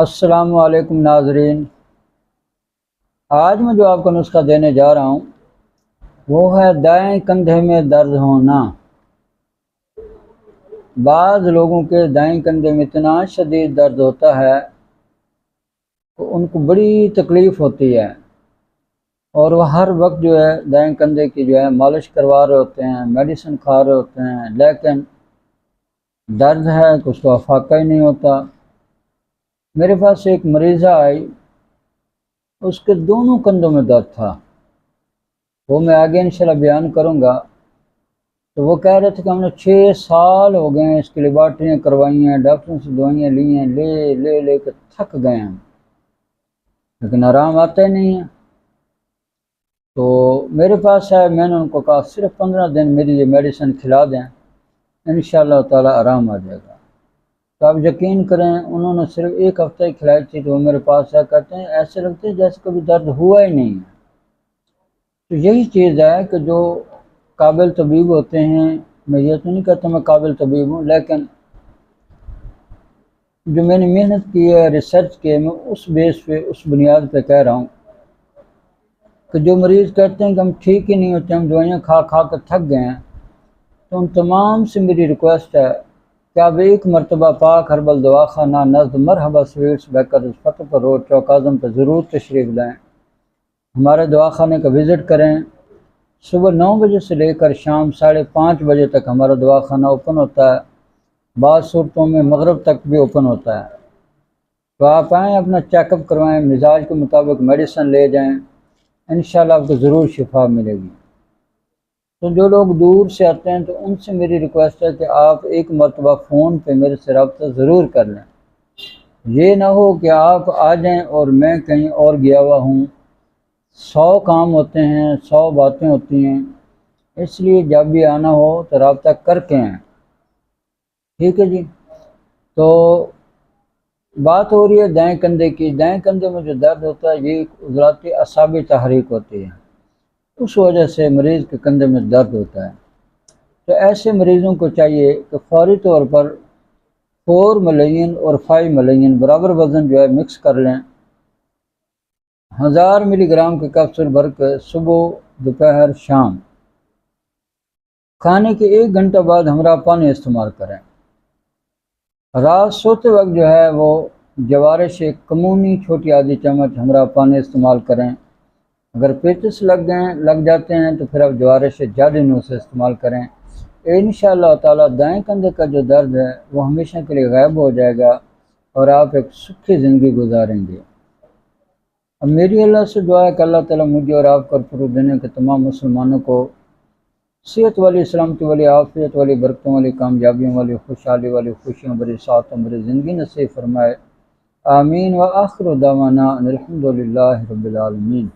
السلام علیکم ناظرین، آج میں جو آپ کو نسخہ دینے جا رہا ہوں وہ ہے دائیں کندھے میں درد ہونا۔ بعض لوگوں کے دائیں کندھے میں اتنا شدید درد ہوتا ہے کہ ان کو بڑی تکلیف ہوتی ہے اور وہ ہر وقت جو ہے دائیں کندھے کی مالش کروا رہے ہوتے ہیں، میڈیسن کھا رہے ہوتے ہیں، لیکن درد ہے کہ اس کو افاقہ ہی نہیں ہوتا۔ میرے پاس ایک مریضہ آئی، اس کے دونوں کندھوں میں درد تھا، وہ میں آگے انشاءاللہ بیان کروں گا۔ تو وہ کہہ رہے تھے کہ ہم نے 6 سال ہو گئے ہیں اس کی لیبارٹریاں کروائی ہیں، ڈاکٹروں سے دوائیاں لی ہیں، لے کے تھک گئے ہیں، لیکن آرام آتا ہی نہیں ہے۔ تو میرے پاس ہے، میں نے ان کو کہا صرف 15 دن میری یہ میڈیسن کھلا دیں، انشاءاللہ تعالی آرام آ جائے گا۔ تو آپ یقین کریں، انہوں نے صرف 1 ہفتہ ہی کھلائی تھی تو وہ میرے پاس ہے، کہتے ہیں ایسے لگتے ہیں جیسے کبھی درد ہوا ہی نہیں ہے۔ تو یہی چیز ہے کہ جو قابل طبیب ہوتے ہیں، میں یہ تو نہیں کہتا میں قابل طبیب ہوں، لیکن جو میں نے محنت کی ہے، ریسرچ کی ہے، میں اس بیس پہ، اس بنیاد پہ کہہ رہا ہوں کہ جو مریض کہتے ہیں کہ ہم ٹھیک ہی نہیں ہوتے، ہم دوائیاں کھا کھا کر تھک گئے ہیں، تو ان تمام سے میری ریکویسٹ ہے کہ آپ 1 مرتبہ پاک ہربل دواخانہ نزد مرحبا سویٹس بیکرز فتح پر روڈ چوک اعظم پہ ضرور تشریف لائیں، ہمارے دواخانے کا وزٹ کریں۔ صبح 9 بجے سے لے کر شام 5:30 بجے تک ہمارا دواخانہ اوپن ہوتا ہے، بعض صورتوں میں مغرب تک بھی اوپن ہوتا ہے۔ تو آپ آئیں، اپنا چیک اپ کروائیں، مزاج کے مطابق میڈیسن لے جائیں، انشاءاللہ آپ کو ضرور شفا ملے گی۔ تو جو لوگ دور سے آتے ہیں تو ان سے میری ریکویسٹ ہے کہ آپ 1 مرتبہ فون پہ میرے سے رابطہ ضرور کر لیں۔ یہ نہ ہو کہ آپ آ جائیں اور میں کہیں اور گیا ہوا ہوں، 100 کام ہوتے ہیں، 100 باتیں ہوتی ہیں، اس لیے جب بھی آنا ہو تو رابطہ کر کے آئیں، ٹھیک ہے جی۔ تو بات ہو رہی ہے دائیں کندھے کی۔ دائیں کندھے میں جو درد ہوتا ہے یہ عضلاتی اعصابی تحریک ہوتی ہے، اس وجہ سے مریض کے کندھے میں درد ہوتا ہے۔ تو ایسے مریضوں کو چاہیے کہ فوری طور پر 4 ملین اور 5 ملین برابر وزن مکس کر لیں، 1000 ملی گرام کے کیپسول بھر کے صبح، دوپہر، شام، کھانے کے 1 گھنٹہ بعد ہمراہ پانی استعمال کریں۔ رات سوتے وقت وہ جوارش کمونی چھوٹی آدھی چمچ ہمراہ پانی استعمال کریں۔ اگر پیچس لگ جاتے ہیں تو پھر آپ جوارش جادینو سے استعمال کریں۔ انشاءاللہ تعالی دائیں کندھے کا جو درد ہے وہ ہمیشہ کے لیے غائب ہو جائے گا اور آپ ایک سکھی زندگی گزاریں گے۔ اب میری اللہ سے دعا ہے کہ اللہ تعالیٰ مجھے اور آپ پر پورے دنیا کے تمام مسلمانوں کو صحت والی، سلامتی والی، عافیت والی، برکتوں والی، کامیابیوں والی، خوشحالی والی، خوشیوں بری، سعادتوں بری زندگی نصیب فرمائے۔ آمین۔ وآخر دعوانا ان الحمد للہ رب العالمین۔